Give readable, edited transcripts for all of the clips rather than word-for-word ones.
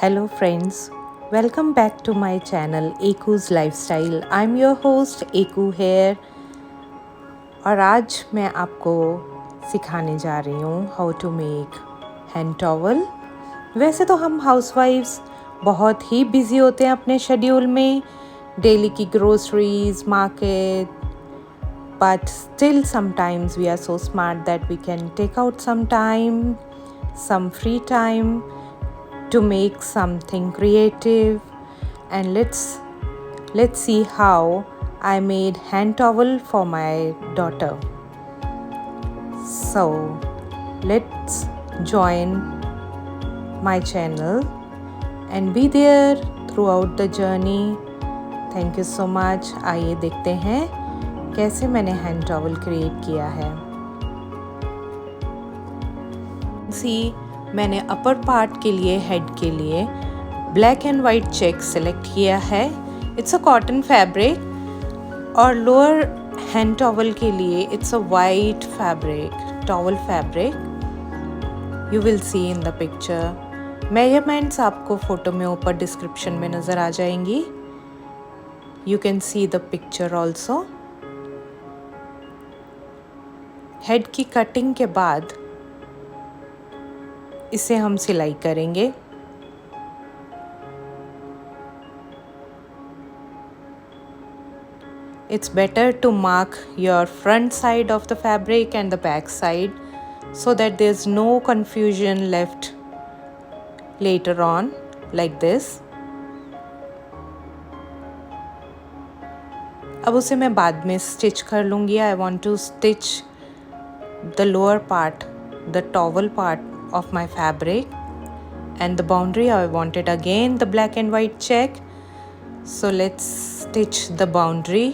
Hello friends, welcome back to my channel Eku's Lifestyle. I'm your host Eku here और आज मैं आपको सिखाने जा रही हूँ how to make hand towel. वैसे तो हम हाउसवाइफ्स बहुत ही बिजी होते हैं अपने शेड्यूल में, डेली की groceries market, but still sometimes we are so smart that we can take out some time, some free time to make something creative. And let's see how I made hand towel for my daughter. So let's join my channel and be there throughout the journey. Thank you so much. आइए देखते हैं कैसे मैंने hand towel create किया है। मैंने upper part के लिए, हेड के लिए black and white check select किया है। It's a cotton fabric. और लोअर हैंड टॉवल के लिए it's a white fabric, towel fabric. You will see in the picture. Measurements आपको फोटो में ऊपर डिस्क्रिप्शन में नज़र आ जाएंगी। You can see the picture also. Head की कटिंग के बाद इसे हम सिलाई करेंगे। It's better to mark your front side of the fabric and the back side so that there's no confusion left later on, like this. अब उसे मैं बाद में स्टिच कर लूँगी। I want to stitch the lower part, the towel part of my fabric, and the boundary I wanted again the black and white check. So let's stitch the boundary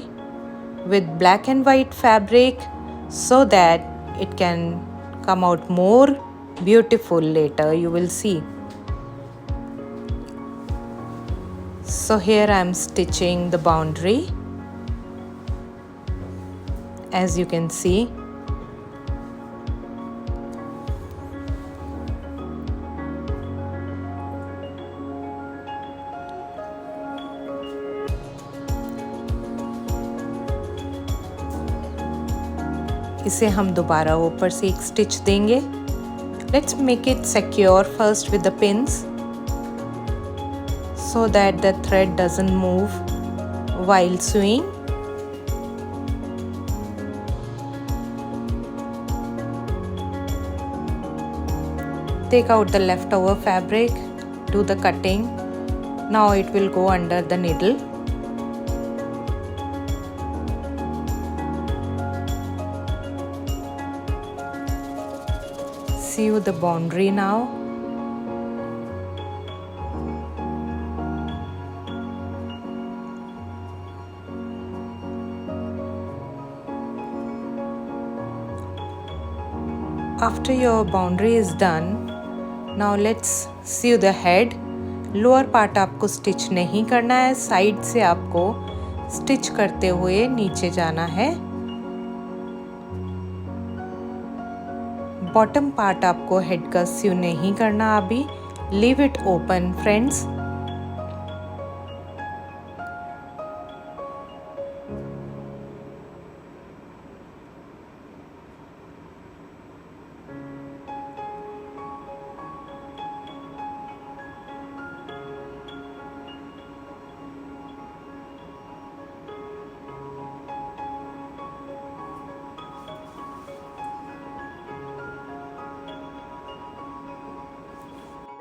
with black and white fabric so that it can come out more beautiful later. You will see. So here I am stitching the boundary, as you can see. इसे हम दोबारा ऊपर से एक stitch देंगे। Let's make it secure first with the pins so that the thread doesn't move while sewing. Take out the leftover fabric, do the cutting. Now it will go under the needle. Sew the boundary now. After your boundary is done, now let's sew the head. Lower part आपको stitch नहीं करना है, side से आपको stitch करते हुए नीचे जाना है। बॉटम पार्ट आपको हेड का सीव नहीं करना अभी। Leave it open friends.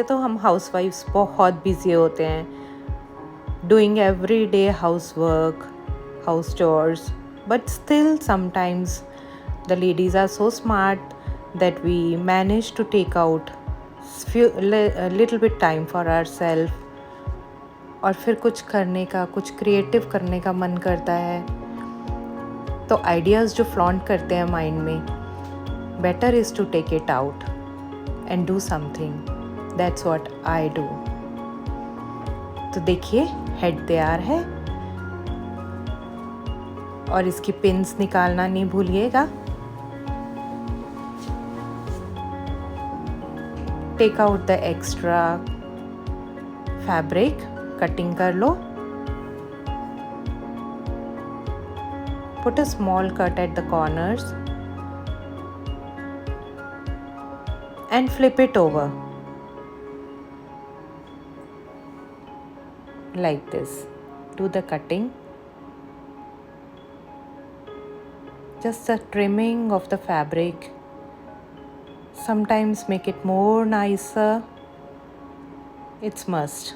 तो हम हाउसवाइफ्स बहुत बिजी होते हैं, doing every day house work, house chores, but still sometimes the ladies are so smart that we manage to take out little bit time for ourself. और फिर कुछ करने का, कुछ क्रिएटिव करने का मन करता है, तो आइडियाज़ जो फ्लॉन्ट करते हैं माइंड में, better is to take it out and do something. That's what I do. तो देखिए हेड तैयार है और इसकी पिन्स निकालना नहीं भूलिएगा। Take out the extra fabric cutting कर लो। Put a small cut at the corners and flip it over like this. Do the cutting. Just the trimming of the fabric sometimes make it more nicer. It's must.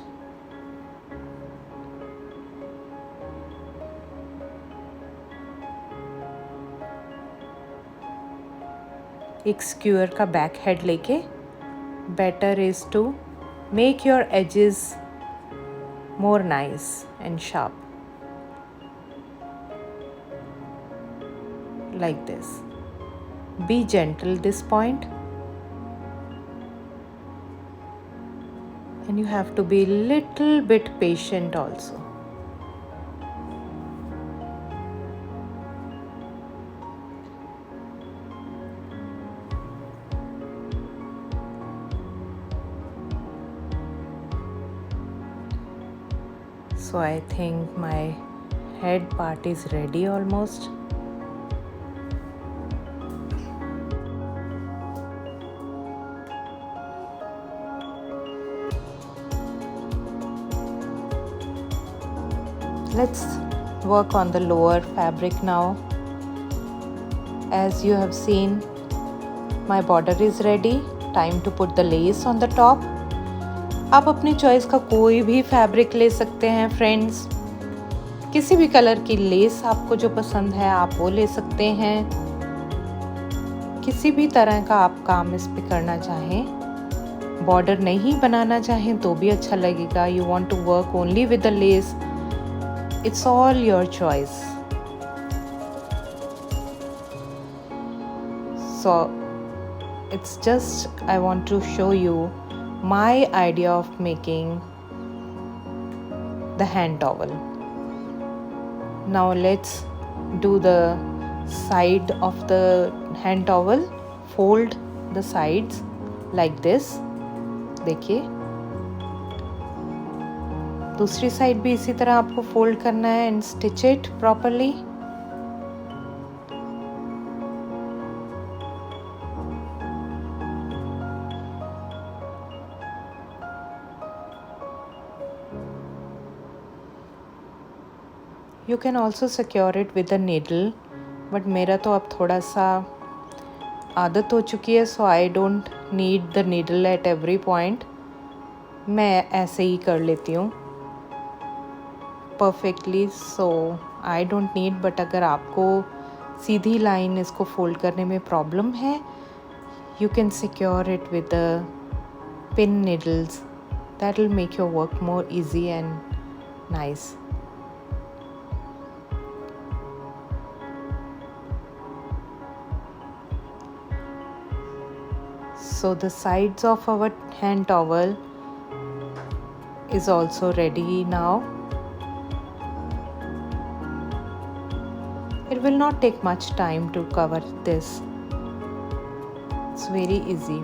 एक square का back head लेके better is to make your edges more nice and sharp like this. Be gentle this point, and you have to be little bit patient also. So I think my head part is ready almost. Let's work on the lower fabric now. As you have seen, my border is ready. Time to put the lace on the top. आप अपनी choice का कोई भी fabric ले सकते हैं friends. किसी भी कलर की लेस आपको जो पसंद है आप वो ले सकते हैं। किसी भी तरह का आप काम इस पे करना चाहें, बॉर्डर नहीं बनाना चाहें तो भी अच्छा लगेगा। You want to work only with the lace, it's all your choice. So it's just I want to show you my idea of making the hand towel. Now let's do the side of the hand towel. Fold the sides like this. देखिए, दूसरी side भी इसी तरह आपको fold करना है and stitch it properly. You can also secure it with a needle, but मेरा तो अब थोड़ा सा आदत हो चुकी है, so I don't need the needle at every point. मैं ऐसे ही कर लेती हूँ perfectly, so I don't need. but अगर आपको सीधी लाइन इसको फोल्ड करने में प्रॉब्लम है, you can secure it with the pin needles. That will make your work more easy and nice. So the sides of our hand towel is also ready now. It will not take much time to cover this. It's very easy.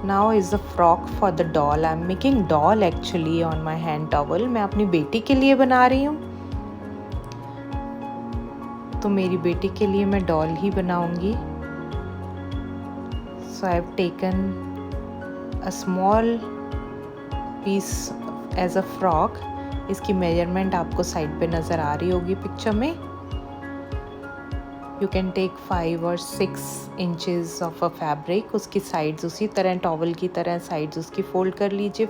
Now is the frock for the doll. I'm making doll actually on my hand towel. मैं अपनी बेटी के लिए बना रही हूँ, तो मेरी बेटी के लिए मैं डॉल ही बनाऊंगी। So I have taken a small piece as a frock. इसकी मेजरमेंट आपको साइड पे नज़र आ रही होगी पिक्चर में। You can take 5 or 6 inches of a fabric. उसकी साइड्स उसी तरह टॉवल की तरह साइड्स उसकी फोल्ड कर लीजिए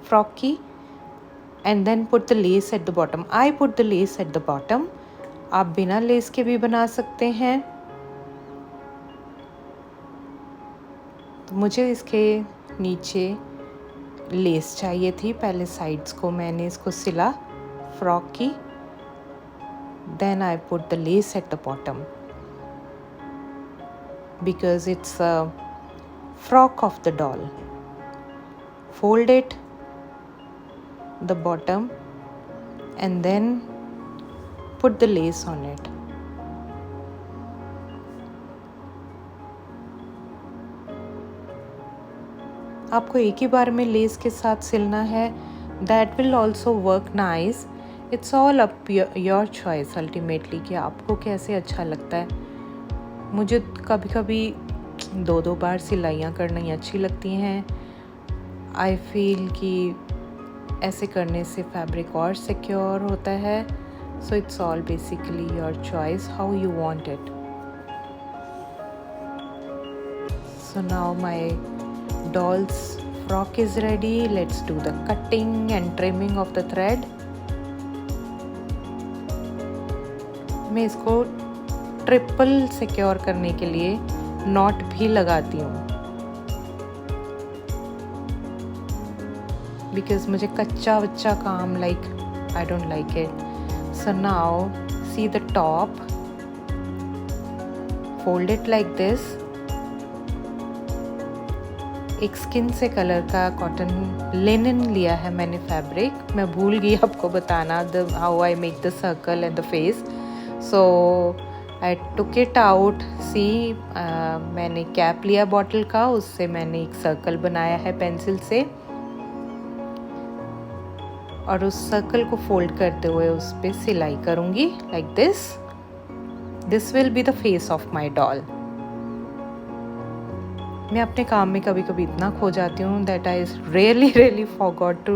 फ्रॉक की, and then put the lace at the bottom. I put the lace at the bottom. आप बिना लेस के भी बना सकते हैं। मुझे इसके नीचे लेस चाहिए थी, पहले साइड्स को मैंने इसको सिला फ्रॉक की, then I put the lace at the bottom because it's a frock of the doll. Fold it the bottom and then put the lace on it. आपको एक ही बार में लेस के साथ सिलना है that will also work nice. It's all up your choice ultimately कि आपको कैसे अच्छा लगता है. मुझे कभी कभी 2-2 बार सिलाइयाँ करना ही अच्छी लगती हैं. आई फील कि ऐसे करने से फैब्रिक और सिक्योर होता है. So it's all basically your choice how you want it. So now my doll's frock is ready. Let's do the cutting and trimming of the thread. मैं इसको ट्रिपल सिक्योर करने के लिए नॉट भी लगाती हूँ बिकॉज मुझे कच्चा बच्चा काम I don't like it. So now see the top, fold it like this. एक स्किन से कलर का कॉटन लिनन लिया है मैंने फैब्रिक. मैं भूल गई आपको बताना how I make the circle and the face. So I took it out. See मैंने कैप लिया बॉटल का, उससे मैंने एक सर्कल बनाया है पेंसिल से और उस सर्कल को फोल्ड करते हुए उस पर सिलाई करूँगी like this. This will be the face of my doll. मैं अपने काम में कभी कभी इतना खो जाती हूँ that I really forgot to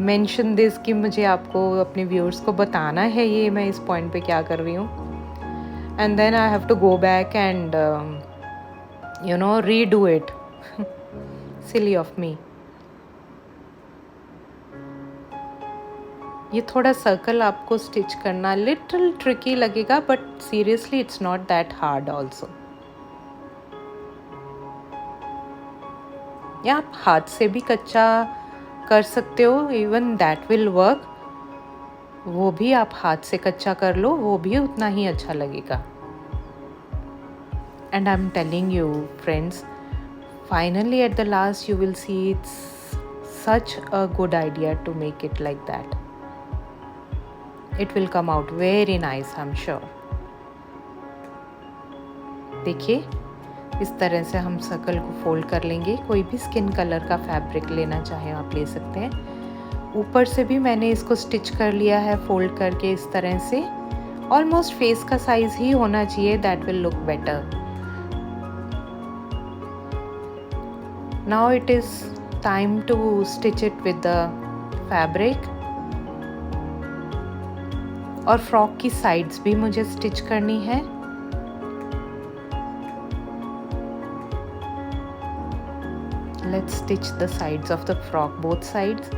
mention this कि मुझे आपको अपने व्यूअर्स को बताना है ये मैं इस पॉइंट पे क्या कर रही हूँ. And then I have to go back and redo it. Silly of me. ये थोड़ा सर्कल आपको स्टिच करना लिटिल ट्रिकी लगेगा but seriously it's not that hard also. या आप हाथ से भी कच्चा कर सकते हो, इवन दैट विल वर्क. वो भी आप हाथ से कच्चा कर लो, वो भी उतना ही अच्छा लगेगा. And I am telling you friends, finally at the last you will see it's such a good idea to make it like that. It will come out very nice, I am sure. देखिए इस तरह से हम circle को fold कर लेंगे. कोई भी स्किन कलर का फैब्रिक लेना चाहे आप ले सकते हैं. ऊपर से भी मैंने इसको स्टिच कर लिया है फोल्ड करके इस तरह से. ऑलमोस्ट फेस का साइज ही होना चाहिए, that will look better. Now it is time to stitch it with the fabric. और फ्रॉक की साइड्स भी मुझे स्टिच करनी है. Let's stitch the sides of the frock, both sides.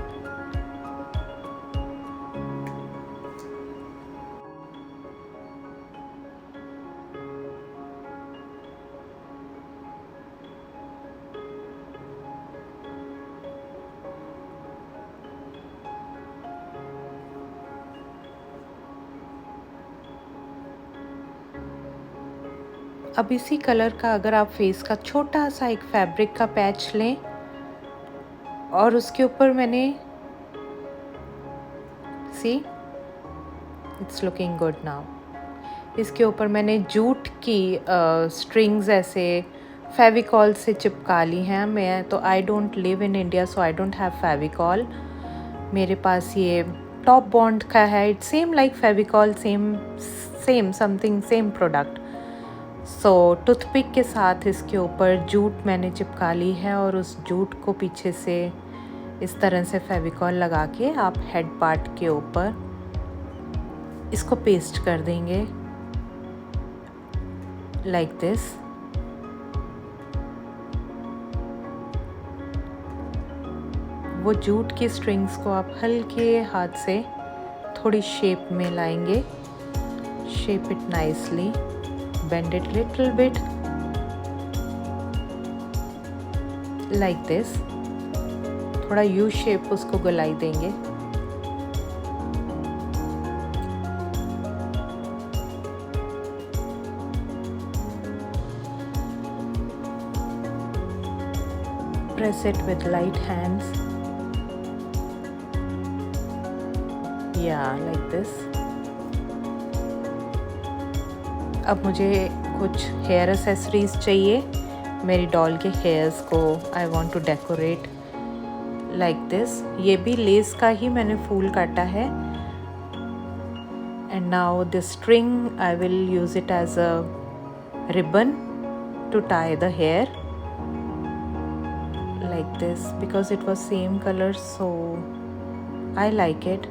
अब इसी कलर का अगर आप फेस का छोटा सा एक फैब्रिक का पैच लें और उसके ऊपर मैंने see it's looking good now. इसके ऊपर मैंने जूट की स्ट्रिंग्स ऐसे फेविकॉल से चिपका ली हैं. मैं तो I don't live in India so I don't have Fevicol. मेरे पास ये टॉप बॉन्ड का है. It's same like Fevicol, same something, same product. So toothpick के साथ इसके ऊपर जूट मैंने चिपका ली है और उस जूट को पीछे से इस तरह से फेविकॉल लगा के आप हेड पार्ट के ऊपर इसको पेस्ट कर देंगे लाइक दिस. वो जूट की स्ट्रिंग्स को आप हल्के हाथ से थोड़ी शेप में लाएंगे. Shape it nicely. Bend it little bit like this. थोड़ा U शेप उसको गोलाई देंगे. Press it with light hands. Yeah, like this. अब मुझे कुछ हेयर एक्सेसरीज चाहिए. मेरी डॉल के हेयर्स को I want to decorate like this. ये भी लेस का ही मैंने फूल काटा है। And now this string I will use it as a ribbon to tie the hair like this because it was same color, so I like it.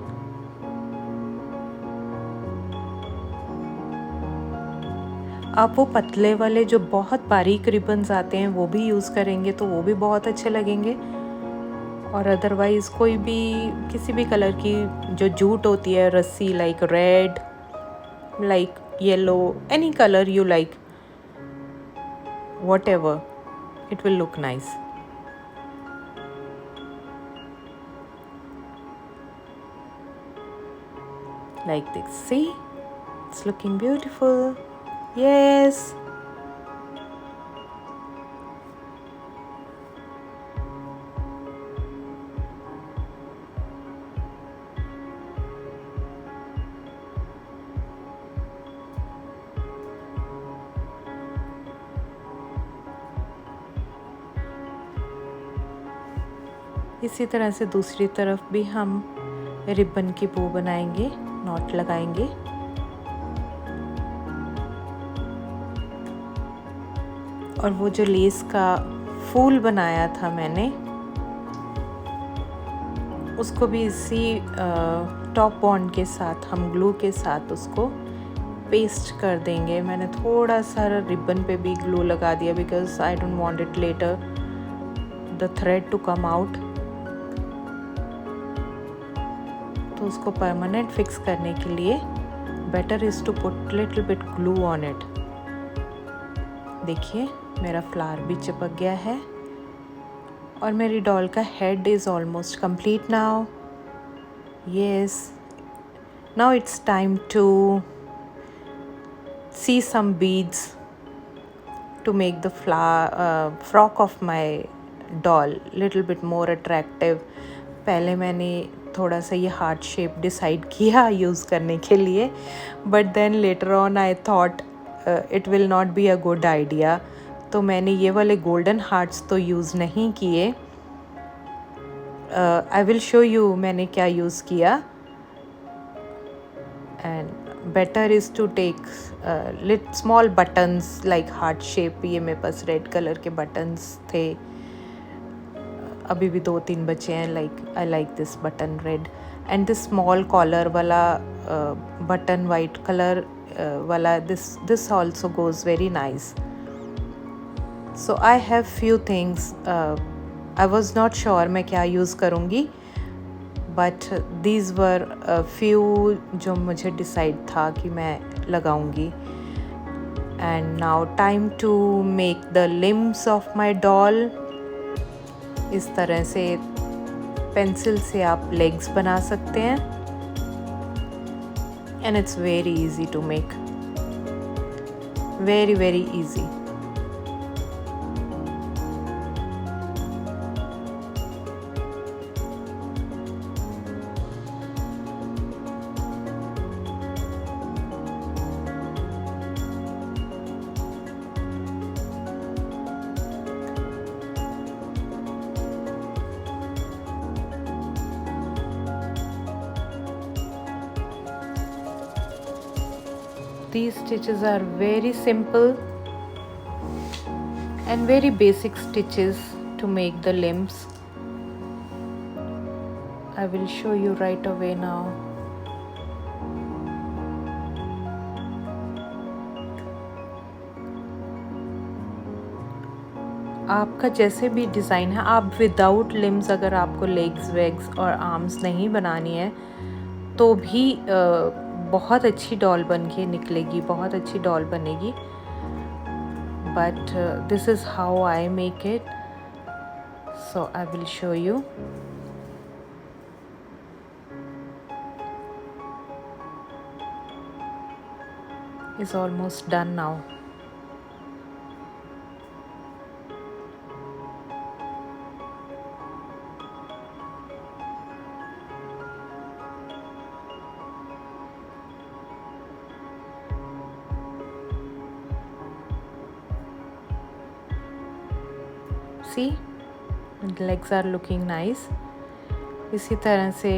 आप वो पतले वाले जो बहुत बारीक रिबन्स आते हैं वो भी यूज़ करेंगे तो वो भी बहुत अच्छे लगेंगे। और अदरवाइज़ कोई भी किसी भी कलर की जो जूट होती है रस्सी, like red, like yellow, any colour you like, whatever, it will look nice. Like this, see, it's looking beautiful. Yes. इसी तरह से दूसरी तरफ भी हम रिबन की बो बनाएंगे, नॉट लगाएंगे। और वो जो लेस का फूल बनाया था मैंने, उसको भी इसी टॉप बॉन्ड के साथ हम ग्लू के साथ उसको पेस्ट कर देंगे। मैंने थोड़ा सा रिबन पे भी ग्लू लगा दिया because I don't want it later the thread to come out. तो उसको परमानेंट फिक्स करने के लिए better is to put little bit glue on it. देखिए मेरा फ्लावर भी चिपक गया है और मेरी डॉल का head is almost complete now. Yes, now it's time to see some beads to make the frock of my doll little bit more attractive. पहले मैंने थोड़ा सा ये हार्ट शेप डिसाइड किया यूज़ करने के लिए, but then later on I thought it will not be a good idea, तो मैंने ये वाले गोल्डन हार्ट्स तो यूज़ नहीं किए। आई विल शो यू मैंने क्या यूज़ किया। And better is to take little small buttons like heart shape. ये मेरे पास रेड कलर के बटन्स थे, अभी भी 2-3 बचे हैं। Like I like this button red and this small collar वाला बटन वाइट कलर वाला, this also goes very nice. So I have few things, I was not sure मैं क्या यूज़ करूँगी, बट दीज वर फ्यू जो मुझे decide था कि मैं लगाऊँगी। And now time to make the limbs of my doll. इस तरह से पेंसिल से आप लेग्स बना सकते हैं and it's very easy to make, very very easy. These stitches are very simple and very basic stitches to make the limbs. I will show you right away now. आपका जैसे भी design है, आप without limbs अगर आपको legs वेग्स और arms नहीं बनानी है तो भी बहुत अच्छी डॉल बन के निकलेगी, बहुत अच्छी डॉल बनेगी। But this is how I make it, so I will show you. Is almost done now. See, the legs are looking nice. इसी तरह से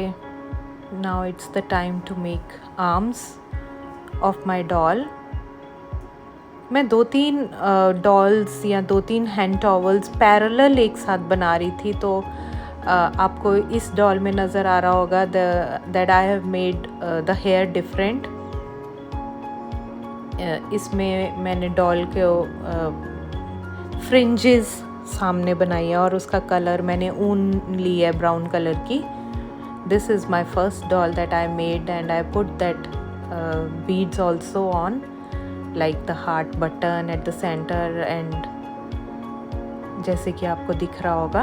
now it's the time to make arms of my doll. मैं 2-3 dolls या 2-3 hand towels parallel एक साथ बना रही थी, तो आपको इस डॉल में नज़र आ रहा होगा that I have made the hair different. इसमें मैंने डॉल के फ्रिंजेस सामने बनाई है और उसका कलर मैंने ऊन ली है ब्राउन कलर की। This is my first doll that I made and I put that beads also on, like the heart button at the center, and जैसे कि आपको दिख रहा होगा।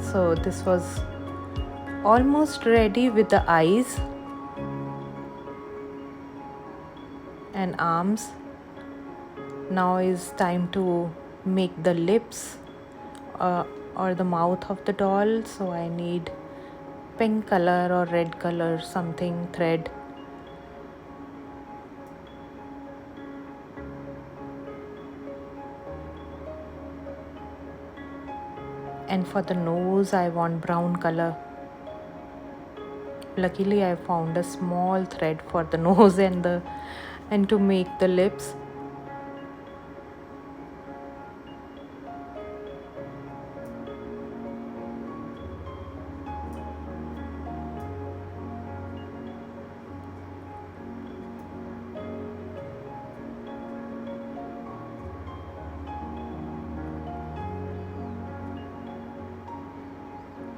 So this was almost ready with the eyes and arms. Now is time to make the lips or the mouth of the doll. So I need pink color or red color something thread. And for the nose I want brown color. Luckily I found a small thread for the nose and to make the lips.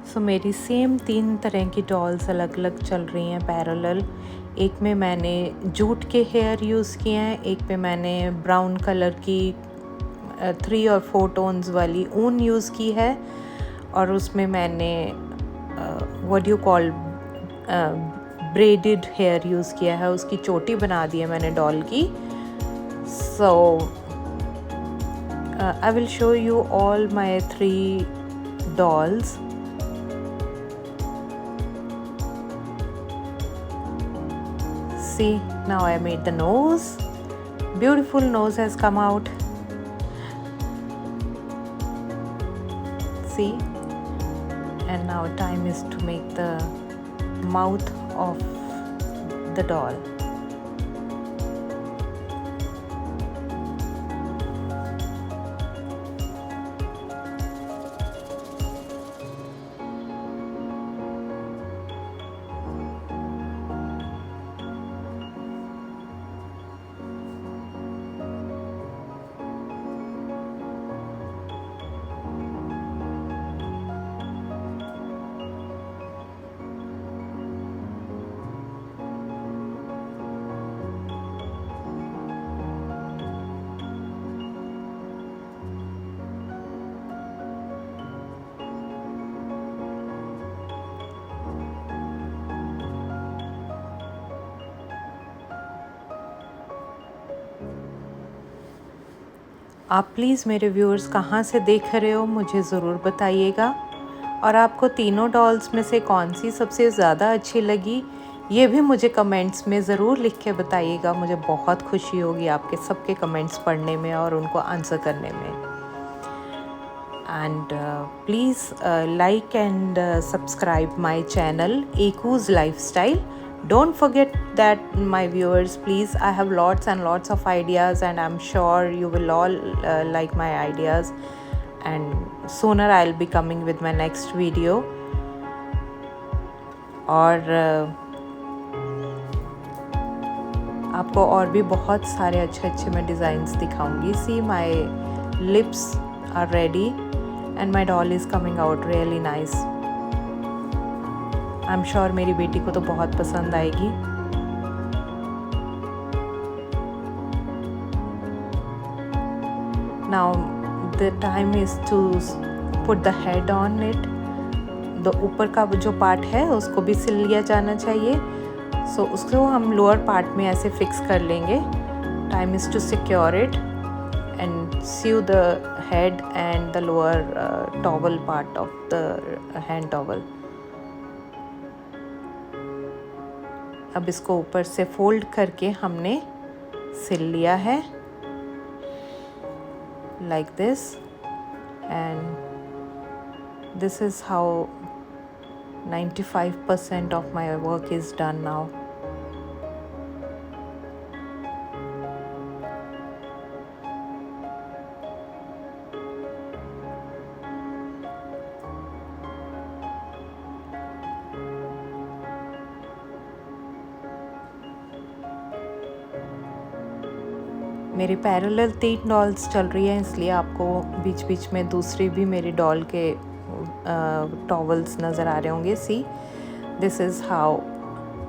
सो मेरी same 3 तरह की dolls अलग अलग चल रही हैं parallel. एक में मैंने जूट के हेयर यूज़ किए हैं, एक में मैंने ब्राउन कलर की 3 और 4 टोन्स वाली ऊन यूज़ की है, और उसमें मैंने what you call braided hair use किया है। उसकी चोटी बना दी है मैंने डॉल की। So I will show you all my 3 dolls. See, now I made the nose. Beautiful nose has come out. See, and now time is to make the mouth of the doll. आप please मेरे viewers कहाँ से देख रहे हो मुझे ज़रूर बताइएगा, और आपको तीनों डॉल्स में से कौन सी सबसे ज़्यादा अच्छी लगी ये भी मुझे कमेंट्स में ज़रूर लिख के बताइएगा। मुझे बहुत खुशी होगी आपके सबके कमेंट्स पढ़ने में और उनको आंसर करने में। And please like and subscribe my channel Eku's Lifestyle. Don't forget that, my viewers, please. I have lots and lots of ideas, and I'm sure you will all like my ideas, and sooner I'll be coming with my next video. और आपको और भी बहुत सारे अच्छे अच्छे मैं designs दिखाऊंगी। See, my lips are ready and my doll is coming out really nice. I am sure मेरी बेटी को तो बहुत पसंद आएगी। Now the time is to put the head on it. The ऊपर का जो पार्ट है उसको भी सिल लिया जाना चाहिए। सो उसको हम लोअर पार्ट में ऐसे फिक्स कर लेंगे। Time is to secure it and sew the head and the lower towel part of the hand towel. अब इसको ऊपर से फोल्ड करके हमने सिल लिया है like this, and this is how 95% of my work is done now. मेरी पैरेलल 3 डॉल्स चल रही हैं, इसलिए आपको बीच बीच में दूसरी भी मेरी डॉल के टॉवल्स नज़र आ रहे होंगे. See, this is how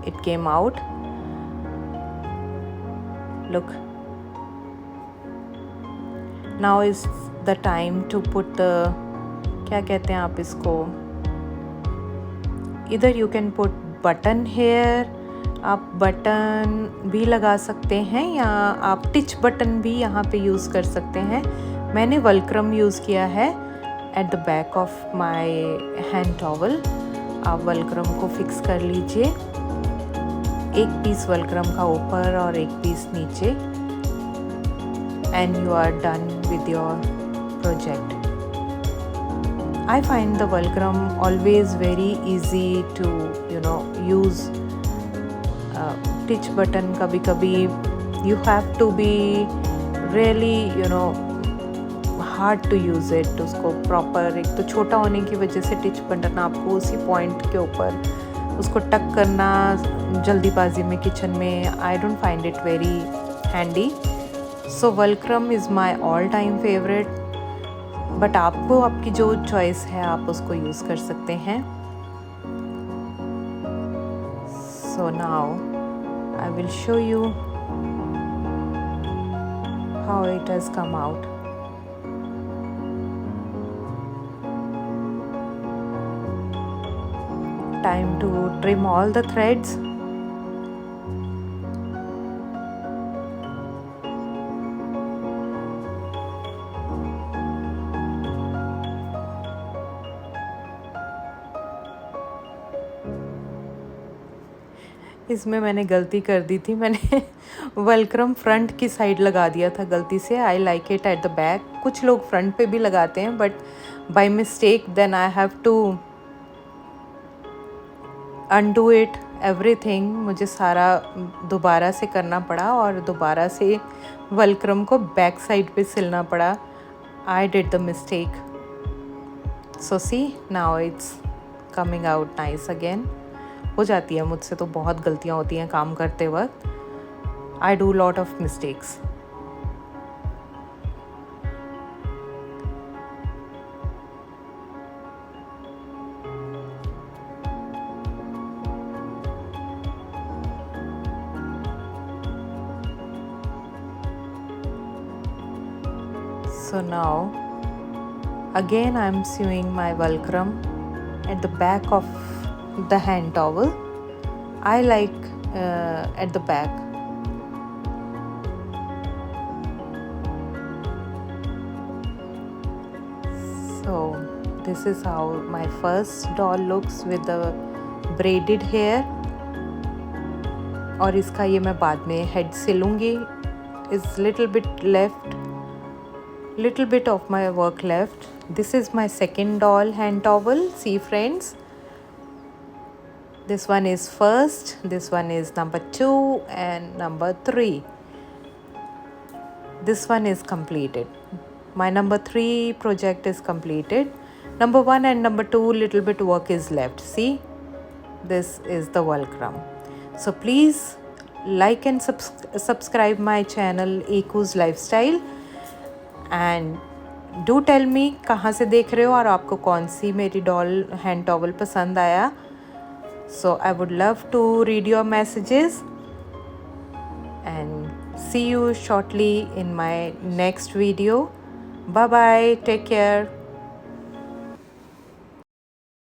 it came out. Look, now is the time to put क्या कहते हैं आप इसको, इधर you can put button here. आप बटन भी लगा सकते हैं या आप टिच बटन भी यहाँ पे यूज़ कर सकते हैं. मैंने वल्क्रम यूज़ किया है eight the back of my hand towel. आप वल्क्रम को फिक्स कर लीजिए, एक पीस वल्क्रम का ऊपर और एक पीस नीचे, and you are done with your project. I find the Vulcrum always very easy to use. Stitch button कभी कभी you have to be really hard to use it. उसको proper, एक तो छोटा होने की वजह से टिच बटन आपको उसी पॉइंट के ऊपर उसको टक करना जल्दीबाजी में किचन में, I don't find it very handy. So Vulcrum is my all time favorite. But आपको आपकी जो चॉइस है आप उसको यूज़ कर सकते हैं. So now I will show you how it has come out. Time to trim all the threads. इसमें मैंने गलती कर दी थी, मैंने वल्क्रम फ्रंट की साइड लगा दिया था गलती से. I like it at the back. कुछ लोग फ्रंट पे भी लगाते हैं but by mistake then I have to undo it everything. मुझे सारा दोबारा से करना पड़ा और दोबारा से वल्क्रम को बैक साइड पे सिलना पड़ा. I did the mistake. So see, now it's coming out nice again. हो जाती है मुझसे, तो बहुत गलतियाँ होती हैं काम करते वक्त. I do lot of mistakes. So now again I am sewing my Vulcrum at the back of the hand towel. I like at the back. So this is how my first doll looks with the braided hair. और इसका ये मैं बाद में head सिलूँगी. is little bit of my work left. This is my second doll hand towel. See friends, this one is first, this one is number 2 and number 3. This one is completed. My number 3 project is completed. Number 1 and number 2 little bit work is left. See, this is the Vulcrum. So please like and subscribe my channel Eku's Lifestyle. And do tell me कहाँ से देख रहे हो और आपको कौन सी मेरी doll hand towel पसंद आया. So I would love to read your messages and see you shortly in my next video. Bye bye, take care.